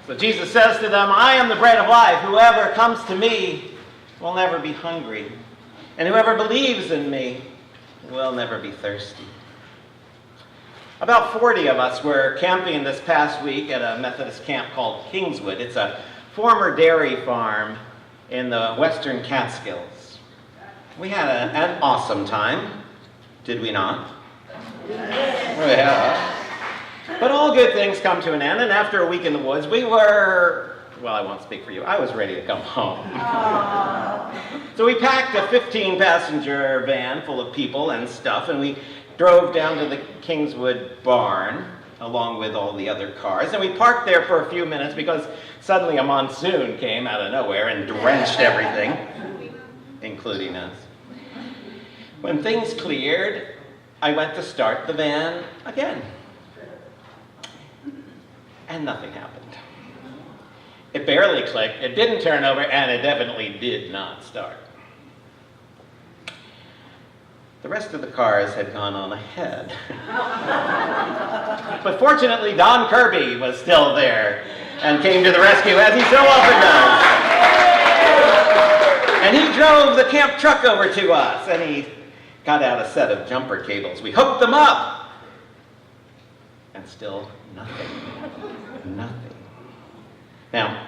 So Jesus says to them, I am the bread of life. Whoever comes to me will never be hungry. And whoever believes in me will never be thirsty. About 40 of us were camping this past week at a Methodist camp called Kingswood. It's a former dairy farm in the western Catskills. We had an awesome time, did we not? Yeah. But all good things come to an end, and after a week in the woods, we were, well, I won't speak for you, I was ready to come home. So we packed a 15-passenger van full of people and stuff, and we drove down to the Kingswood barn, along with all the other cars, and we parked there for a few minutes because suddenly a monsoon came out of nowhere and drenched everything, including us. When things cleared, I went to start the van again. And nothing happened. It barely clicked, it didn't turn over, and it definitely did not start. The rest of the cars had gone on ahead. But fortunately, Don Kirby was still there and came to the rescue, as he so often does. And he drove the camp truck over to us, and he got out a set of jumper cables. We hooked them up, and still nothing. Nothing. Now,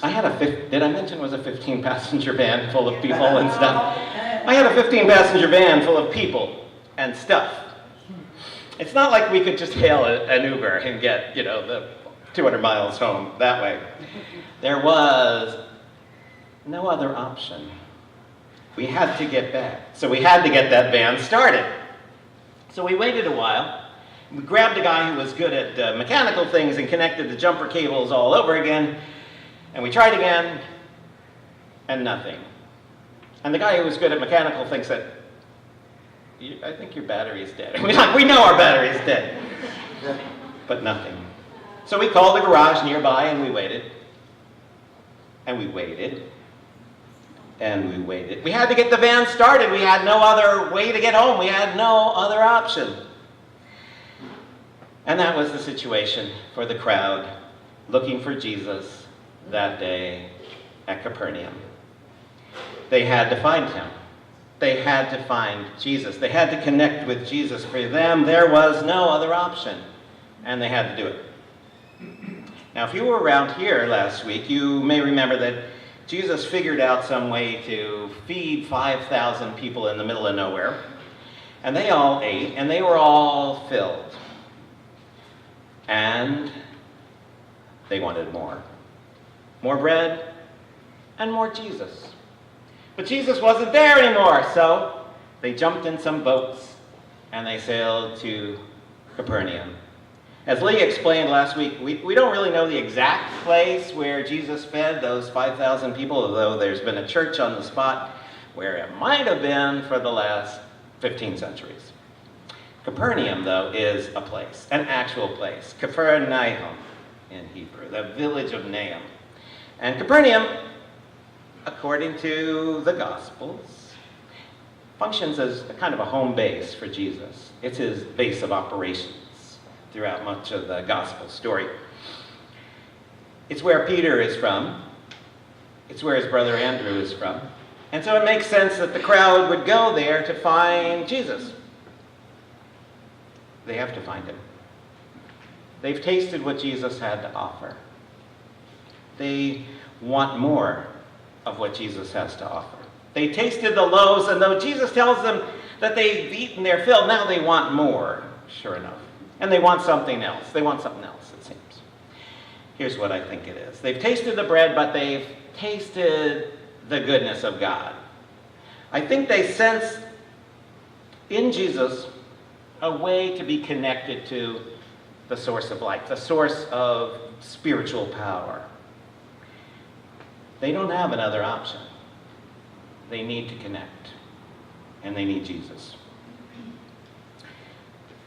did I mention it was a 15-passenger van full of people and stuff? I had a 15-passenger van full of people and stuff. It's not like we could just hail an Uber and get, the 200 miles home that way. There was no other option. We had to get back. So we had to get that van started. So we waited a while. We grabbed a guy who was good at mechanical things and connected the jumper cables all over again. And we tried again, and nothing. And the guy who was good at mechanical things said, I think your battery's dead. We're like, we know our battery's dead. But nothing. So we called the garage nearby, and we waited. And we waited. And we waited. We had to get the van started. We had no other way to get home. We had no other option. And that was the situation for the crowd looking for Jesus that day at Capernaum. They had to find him. They had to find Jesus. They had to connect with Jesus. For them, there was no other option, and they had to do it. Now, if you were around here last week, you may remember that Jesus figured out some way to feed 5,000 people in the middle of nowhere, and they all ate, and they were all filled. And they wanted more. More bread and more Jesus. But Jesus wasn't there anymore, so they jumped in some boats and they sailed to Capernaum. As Lee explained last week, we don't really know the exact place where Jesus fed those 5,000 people, although there's been a church on the spot where it might have been for the last 15 centuries. Capernaum, though, is a place, an actual place. Capernaum in Hebrew, the village of Nahum. And Capernaum, according to the Gospels, functions as a kind of a home base for Jesus. It's his base of operations throughout much of the Gospel story. It's where Peter is from. It's where his brother Andrew is from. And so it makes sense that the crowd would go there to find Jesus. They have to find him. They've tasted what Jesus had to offer. They want more of what Jesus has to offer. They tasted the loaves, and though Jesus tells them that they've eaten their fill, now they want more, sure enough. And they want something else. They want something else, it seems. Here's what I think it is. They've tasted the bread, but they've tasted the goodness of God. I think they sense in Jesus a way to be connected to the source of life, the source of spiritual power. They don't have another option. They need to connect, and they need Jesus.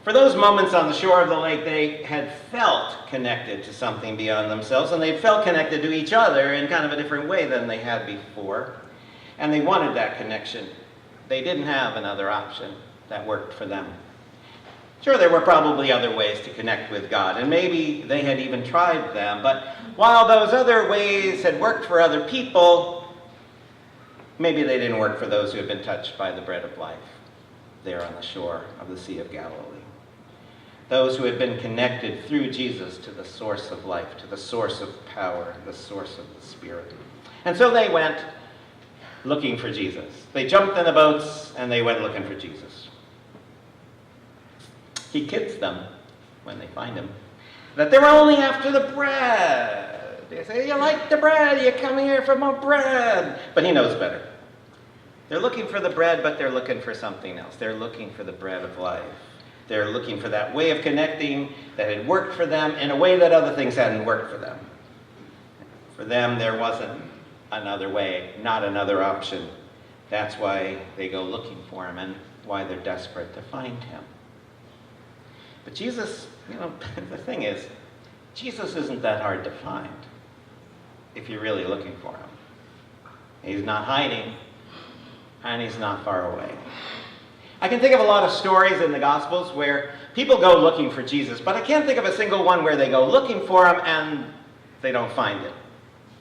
For those moments on the shore of the lake, they had felt connected to something beyond themselves, and they felt connected to each other in kind of a different way than they had before. And they wanted that connection. They didn't have another option that worked for them. Sure, there were probably other ways to connect with God, and maybe they had even tried them, but while those other ways had worked for other people, maybe they didn't work for those who had been touched by the bread of life there on the shore of the Sea of Galilee. Those who had been connected through Jesus to the source of life, to the source of power, the source of the Spirit. And so they went looking for Jesus. They jumped in the boats and they went looking for Jesus. He kids them when they find him that they were only after the bread. They say, you like the bread, you come here for more bread. But he knows better. They're looking for the bread, but they're looking for something else. They're looking for the bread of life. They're looking for that way of connecting that had worked for them in a way that other things hadn't worked for them. For them, there wasn't another way, not another option. That's why they go looking for him and why they're desperate to find him. But Jesus, the thing is, Jesus isn't that hard to find if you're really looking for him. He's not hiding, and he's not far away. I can think of a lot of stories in the Gospels where people go looking for Jesus, but I can't think of a single one where they go looking for him and they don't find him.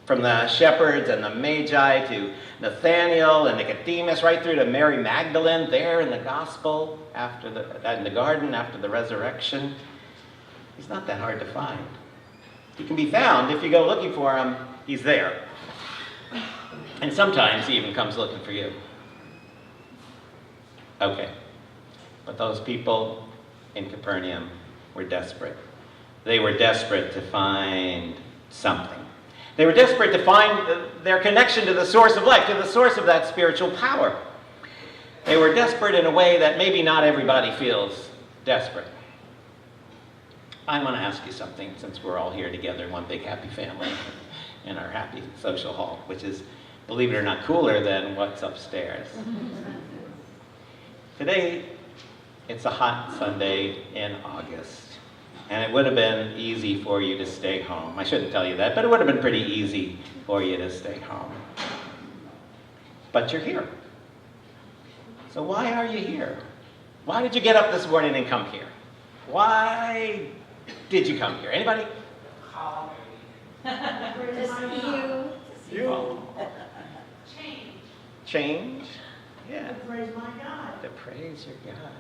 From the shepherds and the Magi to Nathanael and Nicodemus, right through to Mary Magdalene there in the Gospel in the garden after the resurrection. He's not that hard to find. He can be found. If you go looking for him, he's there. And sometimes he even comes looking for you. Okay. But those people in Capernaum were desperate. They were desperate to find something. They were desperate to find their connection to the source of life, to the source of that spiritual power. They were desperate in a way that maybe not everybody feels desperate. I want to ask you something, since we're all here together in one big happy family in our happy social hall, which is, believe it or not, cooler than what's upstairs. Today, it's a hot Sunday in August. And it would have been easy for you to stay home. I shouldn't tell you that, but it would have been pretty easy for you to stay home. But you're here. So why are you here? Why did you get up this morning and come here? Why did you come here? Anybody? You. Change? Yeah. To praise my God. To praise your God.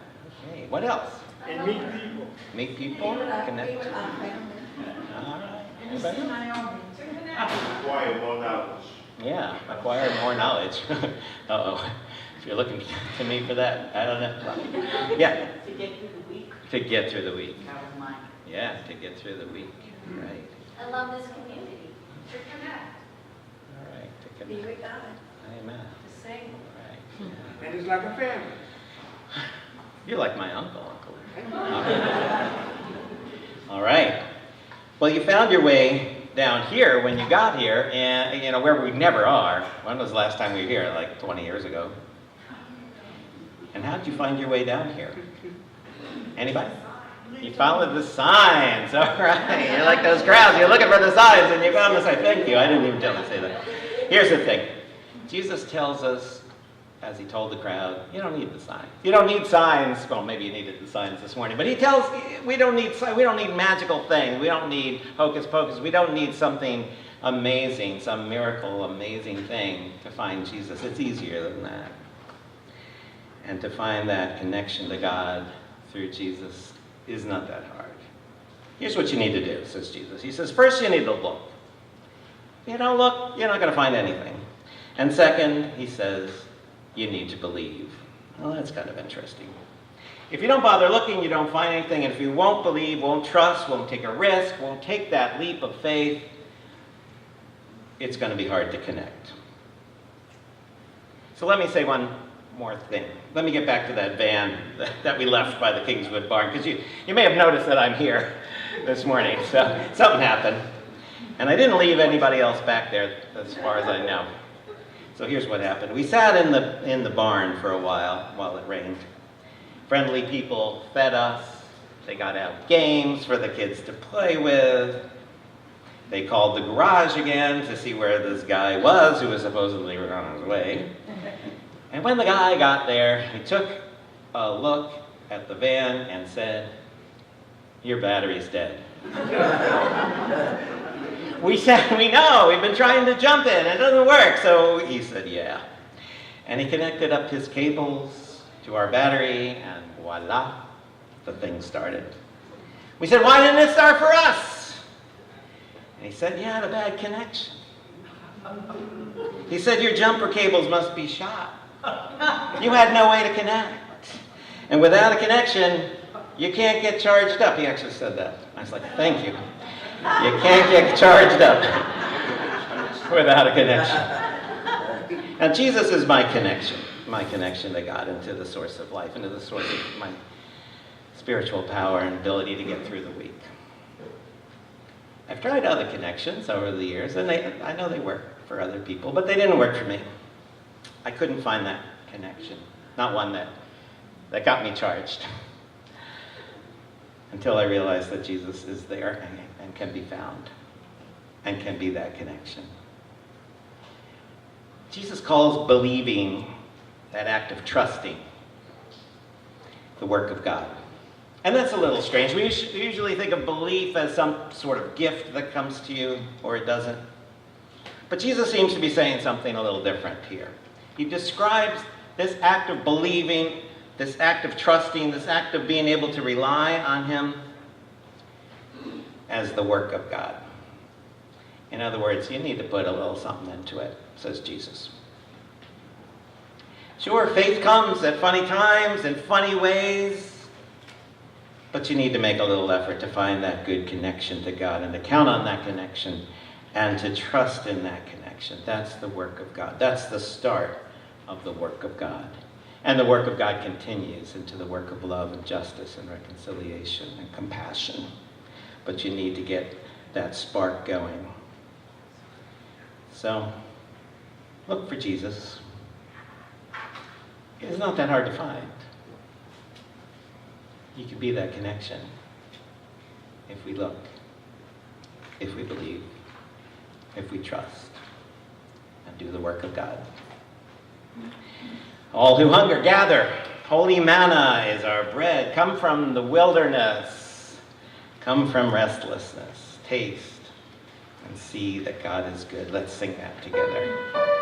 Okay. What else? And meet people. Meet people, connect. All right. Anybody? Acquire more knowledge. Yeah, acquire more knowledge. Uh-oh. If you're looking to me for that, I don't know. Yeah. To get through the week. To get through the week. That was mine. Yeah, to get through the week. Right. I love this community. To connect. All right. To Be connect. with God. Amen. To sing. All right. Yeah. And it's like a family. You're like my uncle. All right. Well, you found your way down here when you got here, and where we never are. When was the last time we were here? Like 20 years ago. And how did you find your way down here? Anybody? You followed the signs. All right. You're like those crowds. You're looking for the signs, and you found the sign. Thank you. I didn't even tell you to say that. Here's the thing. Jesus tells us, as he told the crowd, you don't need the signs. You don't need signs. Well, maybe you needed the signs this morning, but he tells we don't need magical things. We don't need hocus pocus. We don't need something amazing, some miracle, amazing thing to find Jesus. It's easier than that. And to find that connection to God through Jesus is not that hard. Here's what you need to do, says Jesus. He says, first you need to look. If you don't look, you're not going to find anything. And second, he says, you need to believe. Well, that's kind of interesting. If you don't bother looking, you don't find anything. And if you won't believe, won't trust, won't take a risk, won't take that leap of faith, it's going to be hard to connect. So let me say one more thing. Let me get back to that van that we left by the Kingswood barn, because you may have noticed that I'm here this morning. So something happened. And I didn't leave anybody else back there, as far as I know. So here's what happened. We sat in the barn for a while it rained. Friendly people fed us. They got out games for the kids to play with. They called the garage again to see where this guy was who was supposedly on his way. And when the guy got there, he took a look at the van and said, "Your battery's dead." We said, "We know, we've been trying to jump in, it doesn't work." So he said, "Yeah." And he connected up his cables to our battery, and voila, the thing started. We said, "Why didn't it start for us?" And he said, "You had a bad connection." He said, "Your jumper cables must be shot. You had no way to connect. And without a connection, you can't get charged up." He actually said that. I was like, "Thank you. You can't get charged up without a connection." Now, Jesus is my connection to God and to the source of life and to the source of my spiritual power and ability to get through the week. I've tried other connections over the years, and I know they work for other people, but they didn't work for me. I couldn't find that connection, not one that got me charged, until I realized that Jesus is there and can be found and can be that connection. Jesus calls believing, that act of trusting, the work of God. And that's a little strange. We usually think of belief as some sort of gift that comes to you, or it doesn't. But Jesus seems to be saying something a little different here. He describes this act of believing, this act of trusting, this act of being able to rely on Him as the work of God. In other words, you need to put a little something into it, says Jesus. Sure, faith comes at funny times, in funny ways, but you need to make a little effort to find that good connection to God and to count on that connection and to trust in that connection. That's the work of God. That's the start of the work of God. And the work of God continues into the work of love and justice and reconciliation and compassion. But you need to get that spark going. So, look for Jesus. It's not that hard to find. He could be that connection if we look, if we believe, if we trust, and do the work of God. All who hunger, gather. Holy manna is our bread. Come from the wilderness. Come from restlessness. Taste and see that God is good. Let's sing that together.